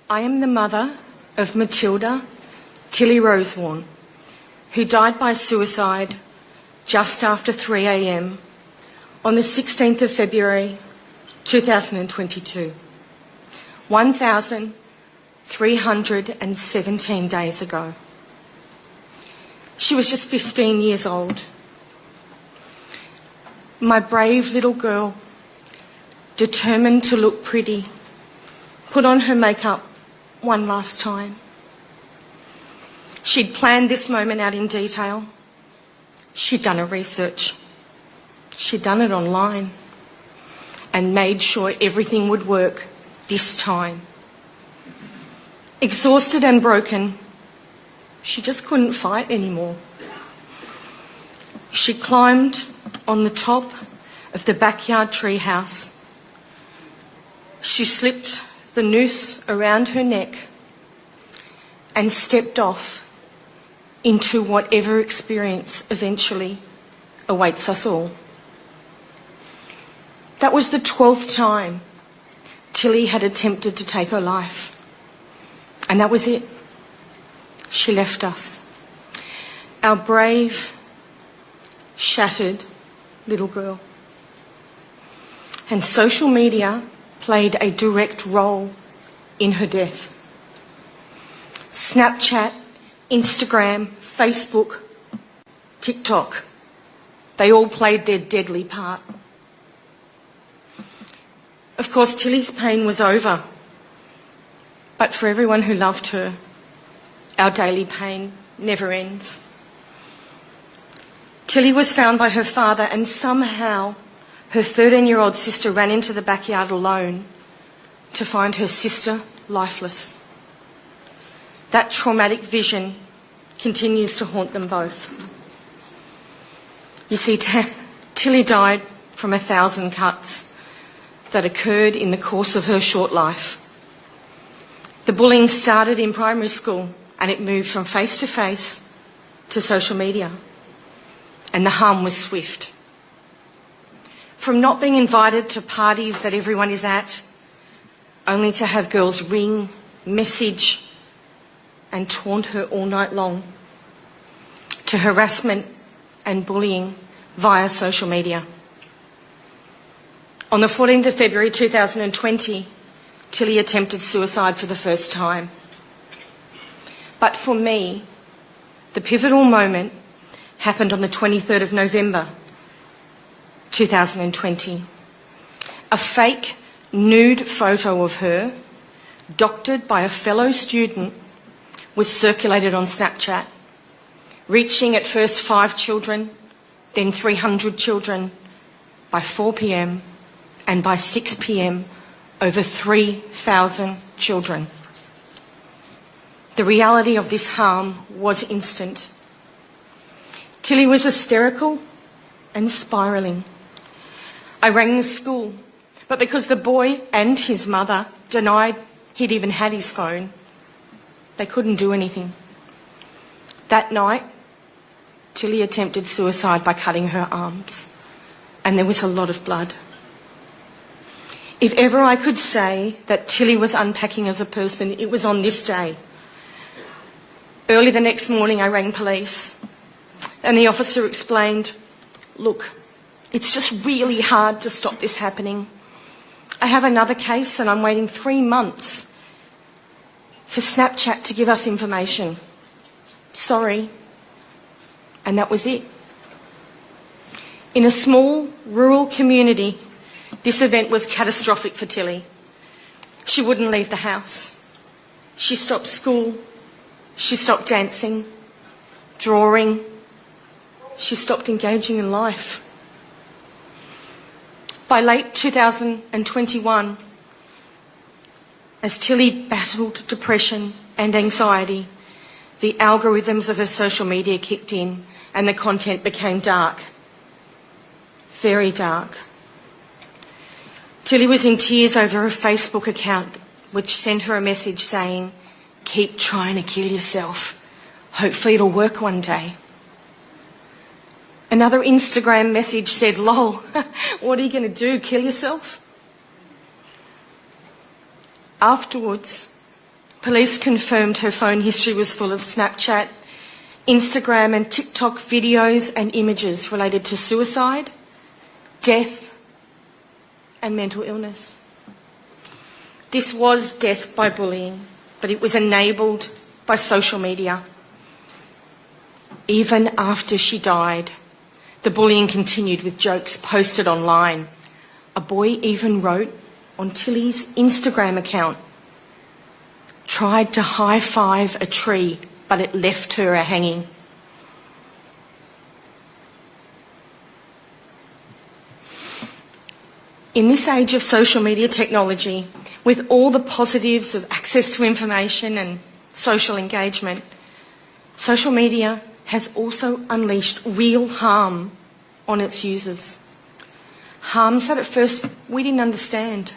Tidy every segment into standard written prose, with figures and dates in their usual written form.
I am the mother of Matilda Tilly Roseworn, who died by suicide just after 3 a.m. on the 16th of February 2022, 1,317 days ago. She was just 15 years old. My brave little girl, determined to look pretty, put on her makeup one last time. She'd planned this moment out in detail. She'd done her research. She'd done it online and made sure everything would work this time. Exhausted and broken, she just couldn't fight anymore. She climbed on the top of the backyard treehouse. She slipped the noose around her neck and stepped off into whatever experience eventually awaits us all. That was the 12th time Tilly had attempted to take her life. And that was it. She left us. Our brave, shattered little girl. And social media played a direct role in her death. Snapchat, Instagram, Facebook, TikTok, they all played their deadly part. Of course, Tilly's pain was over, but for everyone who loved her, our daily pain never ends. Tilly was found by her father, and somehow her 13-year-old sister ran into the backyard alone to find her sister lifeless. That traumatic vision continues to haunt them both. You see, Tilly died from 1,000 cuts that occurred in the course of her short life. The bullying started in primary school and it moved from face-to-face to social media, and the harm was swift. From not being invited to parties that everyone is at, only to have girls ring, message and taunt her all night long, to harassment and bullying via social media. On the 14th of February 2020, Tilly attempted suicide for the first time. But for me, the pivotal moment happened on the 23rd of November 2020. A fake nude photo of her, doctored by a fellow student, was circulated on Snapchat, reaching at first 5 children, then 300 children by 4 p.m. and by 6 p.m. over 3,000 children. The reality of this harm was instant. Tilly was hysterical and spiralling. I rang the school, but because the boy and his mother denied he'd even had his phone, they couldn't do anything. That night, Tilly attempted suicide by cutting her arms, and there was a lot of blood. If ever I could say that Tilly was unpacking as a person, it was on this day. Early the next morning, I rang police, and the officer explained, "Look, it's just really hard to stop this happening. I have another case and I'm waiting 3 months for Snapchat to give us information. Sorry." And that was it. In a small rural community, this event was catastrophic for Tilly. She wouldn't leave the house. She stopped school. She stopped dancing, drawing. She stopped engaging in life. By late 2021, as Tilly battled depression and anxiety, the algorithms of her social media kicked in and the content became dark. Very dark. Tilly was in tears over a Facebook account which sent her a message saying, "Keep trying to kill yourself. Hopefully it'll work one day." Another Instagram message said, "Lol, what are you going to do, kill yourself?" Afterwards, Police confirmed her phone history was full of Snapchat, Instagram and TikTok videos and images related to suicide, death and mental illness. This was death by bullying, but it was enabled by social media. Even after she died, the bullying continued with jokes posted online. A boy even wrote on Tilly's Instagram account, "Tried to high-five a tree, but it left her a hanging." In this age of social media technology, with all the positives of access to information and social engagement, social media has also unleashed real harm on its users. Harms that at first we didn't understand.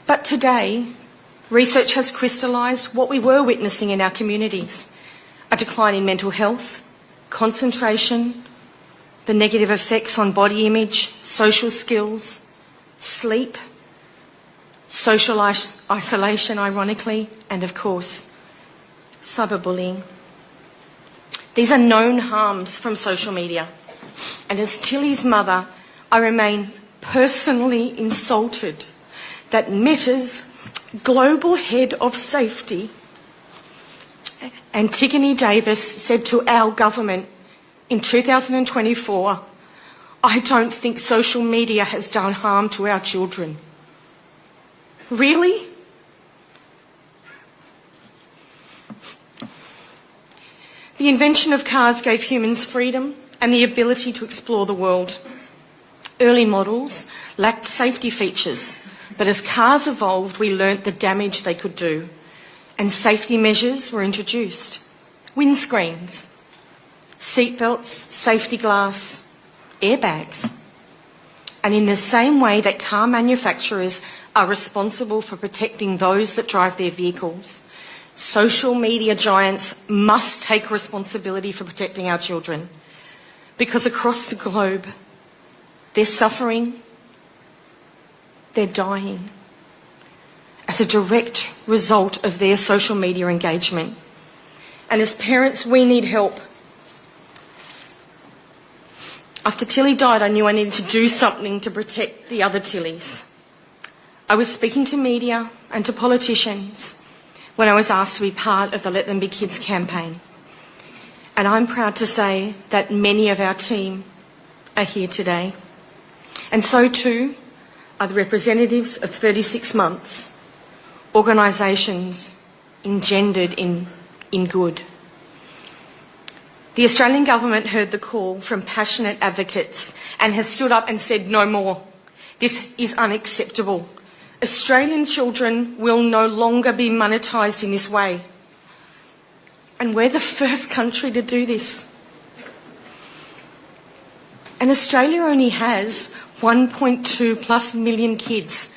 But today, research has crystallised what we were witnessing in our communities: a decline in mental health, concentration, the negative effects on body image, social skills, sleep, social isolation, ironically, and of course, cyberbullying. These are known harms from social media. And as Tilly's mother, I remain personally insulted that Meta's global head of safety, Antigone Davis, said to our government in 2024, "I don't think social media has done harm to our children." Really? The invention of cars gave humans freedom and the ability to explore the world. Early models lacked safety features, but as cars evolved, we learnt the damage they could do, and safety measures were introduced. Windscreens, seatbelts, safety glass, airbags. And in the same way that car manufacturers are responsible for protecting those that drive their vehicles, social media giants must take responsibility for protecting our children, because across the globe, they're suffering, they're dying as a direct result of their social media engagement. And as parents, we need help. After Tilly died, I knew I needed to do something to protect the other Tillys. I was speaking to media and to politicians when I was asked to be part of the Let Them Be Kids campaign. And I'm proud to say that many of our team are here today. And so too are the representatives of 36 Months, organisations engendered in good. The Australian government heard the call from passionate advocates and has stood up and said no more. This is unacceptable. Australian children will no longer be monetised in this way. And we're the first country to do this. And Australia only has 1.2 plus million kids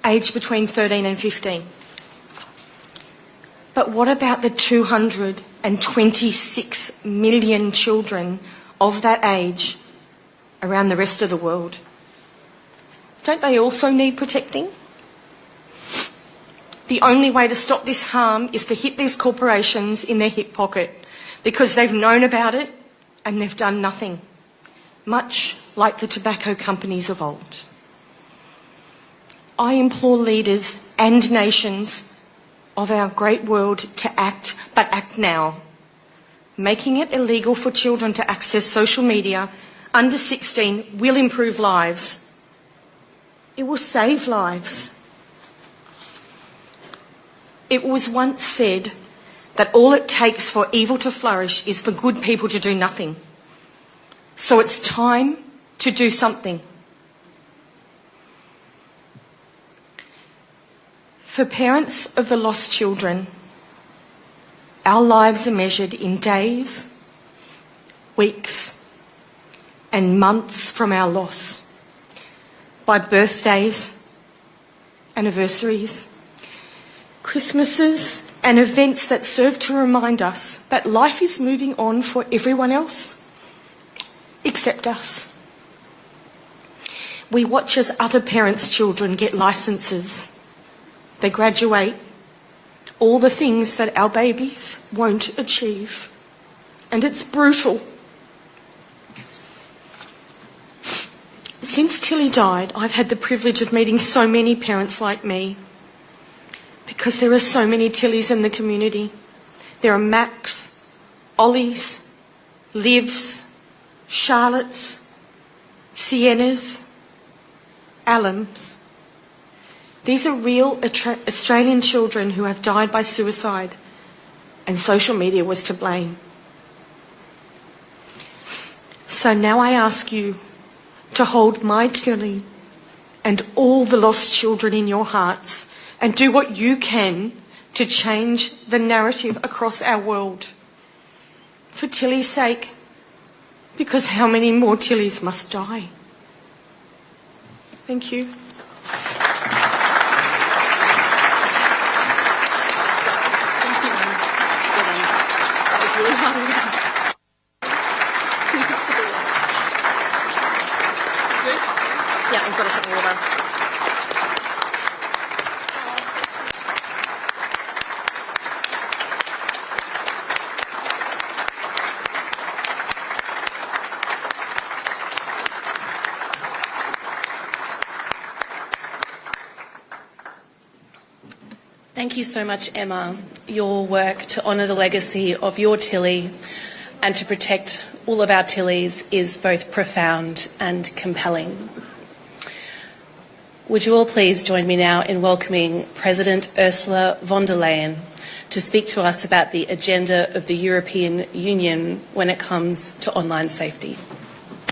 aged between 13 and 15. But what about the 226 million children of that age around the rest of the world? Don't they also need protecting? The only way to stop this harm is to hit these corporations in their hip pocket, because they've known about it and they've done nothing, much like the tobacco companies of old. I implore leaders and nations of our great world to act, but act now. Making it illegal for children to access social media under 16 will improve lives. It will save lives. It was once said that all it takes for evil to flourish is for good people to do nothing. So it's time to do something. For parents of the lost children, our lives are measured in days, weeks, and months from our loss, by birthdays, anniversaries, Christmases, and events that serve to remind us that life is moving on for everyone else, except us. We watch as other parents' children get licences. They graduate all the things that our babies won't achieve. And it's brutal. Since Tilly died, I've had the privilege of meeting so many parents like me, because there are so many Tillys in the community. There are Macs, Ollies, Livs, Charlottes, Siennas, Allums. These are real Australian children who have died by suicide, and social media was to blame. So now I ask you to hold my Tilly and all the lost children in your hearts and do what you can to change the narrative across our world. For Tilly's sake, because how many more Tillys must die? Thank you. Yeah, I've got a bit of water. Thank you so much, Emma. Your work to honour the legacy of your Tilly and to protect all of our Tillys is both profound and compelling. Would you all please join me now in welcoming President Ursula von der Leyen to speak to us about the agenda of the European Union when it comes to online safety.